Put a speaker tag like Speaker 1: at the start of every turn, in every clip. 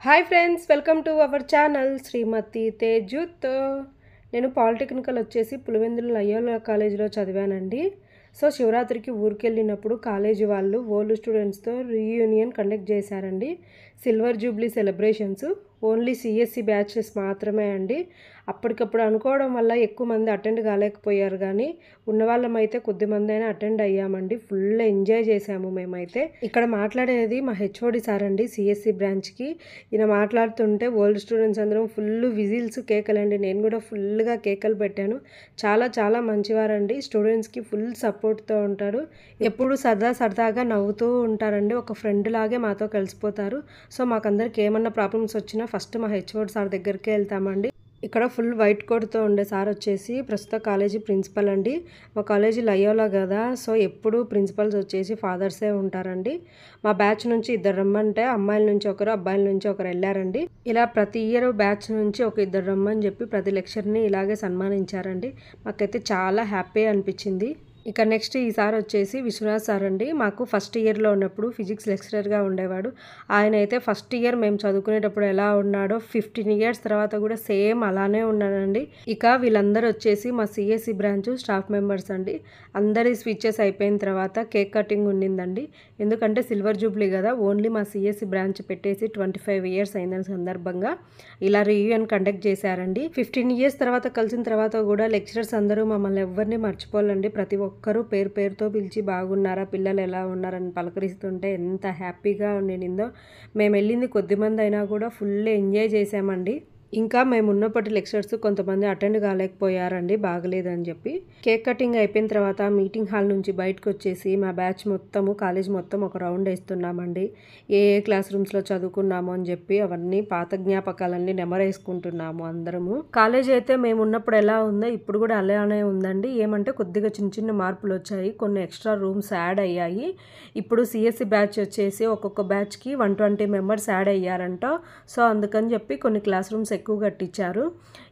Speaker 1: Hi friends, welcome to our channel Srimathi తేజుత్. నేను polytechnical వచ్చేసి పులివెందుల లయోలా కాలేజీలో చదివానండి. సో శివరాత్రికి ఊరికి వెళ్ళినప్పుడు కాలేజీ వాళ్ళు ఓల్డ్ స్టూడెంట్స్తో రీయూనియన్ కండక్ట్ చేశారండి. Silver jubilee celebrations only CSC batches మాత్రమే అండి. అప్పటికప్పుడు అనుకోవడం వల్ల ఎక్కువ మంది అటెండ్ కాలేకపోయారు, కానీ ఉన్నవాళ్ళమైతే కొద్దిమంది అయినా అటెండ్ అయ్యామండి. ఫుల్ ఎంజాయ్ చేసాము మేమైతే. ఇక్కడ మాట్లాడేది మా హెచ్ఓడి సార్ అండి, సిఎస్సి బ్రాంచ్కి. ఈయన మాట్లాడుతుంటే ఓల్డ్ స్టూడెంట్స్ అందరం ఫుల్ విజిల్స్, కేకలండి. నేను కూడా ఫుల్గా కేకలు పెట్టాను. చాలా చాలా మంచివారండి. స్టూడెంట్స్కి ఫుల్ సపోర్ట్తో ఉంటారు. ఎప్పుడు సరదాగా నవ్వుతూ ఉంటారండి. ఒక ఫ్రెండ్ లాగే మాతో కలిసిపోతారు. సో మాకందరికి ఏమన్నా ప్రాబ్లమ్స్ వచ్చినా ఫస్ట్ మా హెచ్ఓడి సార్ దగ్గరికే వెళ్తామండి. ఇక్కడ ఫుల్ వైట్ కోట్తో ఉండే సార్ వచ్చేసి ప్రస్తుత కాలేజీ ప్రిన్సిపల్ అండి. మా కాలేజీ లయోలా కదా, సో ఎప్పుడు ప్రిన్సిపల్స్ వచ్చేసి ఫాదర్సే ఉంటారండి. మా బ్యాచ్ నుంచి ఇద్దరు రమ్మంటే అమ్మాయిల నుంచి ఒకరు, అబ్బాయిల నుంచి ఒకరు వెళ్ళారండి. ఇలా ప్రతి ఇయర్ బ్యాచ్ నుంచి ఒక ఇద్దరు రమ్మని చెప్పి ప్రతి లెక్చర్ని ఇలాగే సన్మానించారండి. మాకైతే చాలా హ్యాపీ అనిపించింది. ఇక నెక్స్ట్ ఈసారి వచ్చేసి విశ్వనాథ్ సార్ అండి. మాకు ఫస్ట్ ఇయర్లో ఉన్నప్పుడు ఫిజిక్స్ లెక్చరర్గా ఉండేవాడు. ఆయన అయితే ఫస్ట్ ఇయర్ మేము చదువుకునేటప్పుడు ఎలా ఉన్నాడో 15 ఇయర్స్ తర్వాత కూడా సేమ్ అలానే ఉన్నాడండి. ఇక వీళ్ళందరూ వచ్చేసి మా సిఎస్సి బ్రాంచ్ స్టాఫ్ మెంబర్స్ అండి. అందరి స్పీచెస్ అయిపోయిన తర్వాత కేక్ కటింగ్ ఉండిందండి. ఎందుకంటే సిల్వర్ జూబ్లీ కదా, ఓన్లీ మా సిఎస్సి బ్రాంచ్ పెట్టేసి 25 ఇయర్స్ అయిన సందర్భంగా ఇలా రీయూనియన్ కండక్ట్ చేశారండి. 15 ఇయర్స్ తర్వాత కలిసిన తర్వాత కూడా లెక్చరర్స్ అందరూ మమ్మల్ని ఎవరిని మర్చిపోవాలండి. ప్రతి ఒక్కరూ పేరు పేరుతో పిలిచి బాగున్నారా, పిల్లలు ఎలా ఉన్నారని పలకరిస్తుంటే ఎంత హ్యాపీగా ఉండిందో. మేము వెళ్ళింది కొద్దిమంది అయినా కూడా ఫుల్ ఎంజాయ్ చేసామండి. ఇంకా మేము ఉన్నప్పటి లెక్చర్స్ కొంతమంది అటెండ్ కాలేకపోయారండి, బాగలేదని చెప్పి. కేక్ కటింగ్ అయిపోయిన తర్వాత మీటింగ్ హాల్ నుంచి బయటకు వచ్చేసి మా బ్యాచ్ మొత్తము, కాలేజ్ మొత్తం ఒక రౌండ్ వేస్తున్నామండి. ఏ క్లాస్ రూమ్స్లో చదువుకున్నాము అని చెప్పి అవన్నీ పాత జ్ఞాపకాలన్నీ నెమరేసుకుంటున్నాము అందరము. కాలేజ్ అయితే మేము ఉన్నప్పుడు ఎలా ఉందో ఇప్పుడు కూడా అలానే ఉందండి. ఏమంటే కొద్దిగా చిన్న చిన్న మార్పులు వచ్చాయి, కొన్ని ఎక్స్ట్రా రూమ్స్ యాడ్ అయ్యాయి. ఇప్పుడు సిఎస్సి బ్యాచ్ వచ్చేసి ఒక్కొక్క బ్యాచ్కి 120 మెంబర్స్ యాడ్ అయ్యారంట. సో అందుకని చెప్పి కొన్ని క్లాస్ రూమ్స్ ఎక్కువ కట్టించారు.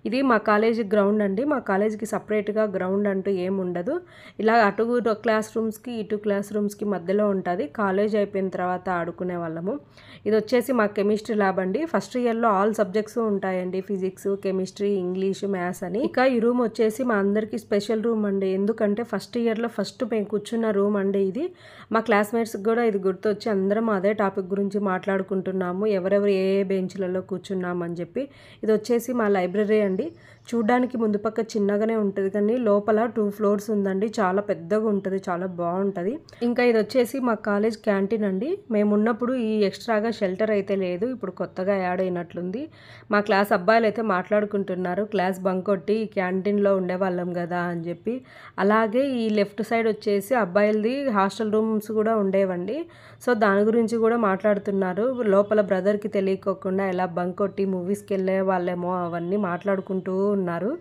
Speaker 1: ఇది మా కాలేజీ గ్రౌండ్ అండి. మా కాలేజీకి సపరేట్గా గ్రౌండ్ అంటూ ఏమి ఉండదు. ఇలా అటు క్లాస్ రూమ్స్కి ఇటు క్లాస్ రూమ్స్కి మధ్యలో ఉంటుంది. కాలేజ్ అయిపోయిన తర్వాత ఆడుకునే వాళ్ళము. ఇది వచ్చేసి మా కెమిస్ట్రీ ల్యాబ్ అండి. ఫస్ట్ ఇయర్లో ఆల్ సబ్జెక్ట్స్ ఉంటాయండి, ఫిజిక్స్, కెమిస్ట్రీ, ఇంగ్లీష్, మ్యాథ్స్ అని. ఇక ఈ రూమ్ వచ్చేసి మా అందరికీ స్పెషల్ రూమ్ అండి. ఎందుకంటే ఫస్ట్ ఇయర్లో ఫస్ట్ మేము కూర్చున్న రూమ్ అండి ఇది. మా క్లాస్మేట్స్కి కూడా ఇది గుర్తొచ్చి అందరం అదే టాపిక్ గురించి మాట్లాడుకుంటున్నాము, ఎవరెవరు ఏ బెంచ్లలో కూర్చున్నాము అని చెప్పి. ఇది వచ్చేసి మా లైబ్రరీ అండి. చూడ్డానికి ముందు పక్క చిన్నగానే ఉంటుంది, కానీ లోపల 2 ఫ్లోర్స్ ఉందండి. చాలా పెద్దగా ఉంటుంది, చాలా బాగుంటుంది. ఇంకా ఇది వచ్చేసి మా కాలేజ్ క్యాంటీన్ అండి. మేము ఉన్నప్పుడు ఈ ఎక్స్ట్రాగా షెల్టర్ అయితే లేదు, ఇప్పుడు కొత్తగా యాడ్ అయినట్లుంది. మా క్లాస్ అబ్బాయిలు అయితే మాట్లాడుకుంటున్నారు, క్లాస్ బంక్ కొట్టి క్యాంటీన్లో ఉండేవాళ్ళం కదా అని చెప్పి. అలాగే ఈ లెఫ్ట్ సైడ్ వచ్చేసి అబ్బాయిలది హాస్టల్ రూమ్స్ కూడా ఉండేవండి. సో దాని గురించి కూడా మాట్లాడుతున్నారు. లోపల బ్రదర్కి తెలియకోకుండా ఎలా బంక్ కొట్టి మూవీస్కి వెళ్ళే వాళ్ళేమో అవన్నీ మాట్లాడుకుంటూ ఉన్నారు.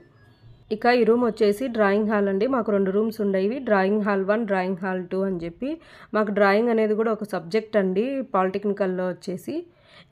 Speaker 1: ఇక ఈ రూమ్ వచ్చేసి డ్రాయింగ్ హాల్ అండి. మాకు 2 రూమ్స్ ఉండేవి, డ్రాయింగ్ హాల్ 1, డ్రాయింగ్ హాల్ 2 అని చెప్పి. మాకు డ్రాయింగ్ అనేది కూడా ఒక సబ్జెక్ట్ అండి పాలిటెక్నికల్లో వచ్చేసి.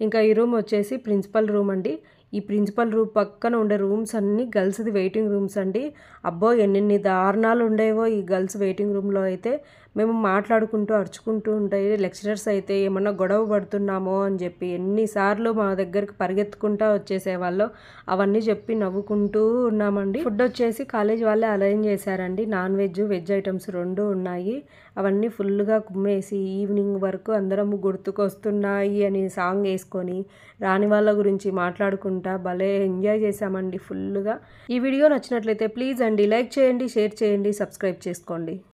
Speaker 1: ఇంకా ఈ రూమ్ వచ్చేసి ప్రిన్సిపల్ రూమ్ అండి. ఈ ప్రిన్సిపల్ రూమ్ పక్కన ఉండే రూమ్స్ అన్నీ గర్ల్స్ది వెయిటింగ్ రూమ్స్ అండి. అబ్బో ఎన్ని దారుణాలు ఉండేవో ఈ గర్ల్స్ వెయిటింగ్ రూమ్లో అయితే. మేము మాట్లాడుకుంటూ అరుచుకుంటూ ఉంటాయి. లెక్చరర్స్ అయితే ఏమన్నా గొడవ పడుతున్నామో అని చెప్పి ఎన్నిసార్లు మా దగ్గరికి పరిగెత్తుకుంటూ వచ్చేసేవాళ్ళు. అవన్నీ చెప్పి నవ్వుకుంటూ ఉన్నామండి. ఫుడ్ వచ్చేసి కాలేజ్ వాళ్ళే అరేంజ్ చేశారండి. నాన్ వెజ్, వెజ్ ఐటమ్స్ 2 ఉన్నాయి. అవన్నీ ఫుల్గా కుమ్మేసి ఈవినింగ్ వరకు అందరం గుర్తుకొస్తున్నాయి అని సాంగ్ వేసుకొని రాని వాళ్ళ గురించి మాట్లాడుకుంటా భలే ఎంజాయ్ చేసామండి ఫుల్గా. ఈ వీడియో నచ్చినట్లయితే ప్లీజ్ అండి లైక్ చేయండి, షేర్ చేయండి, సబ్స్క్రైబ్ చేసుకోండి.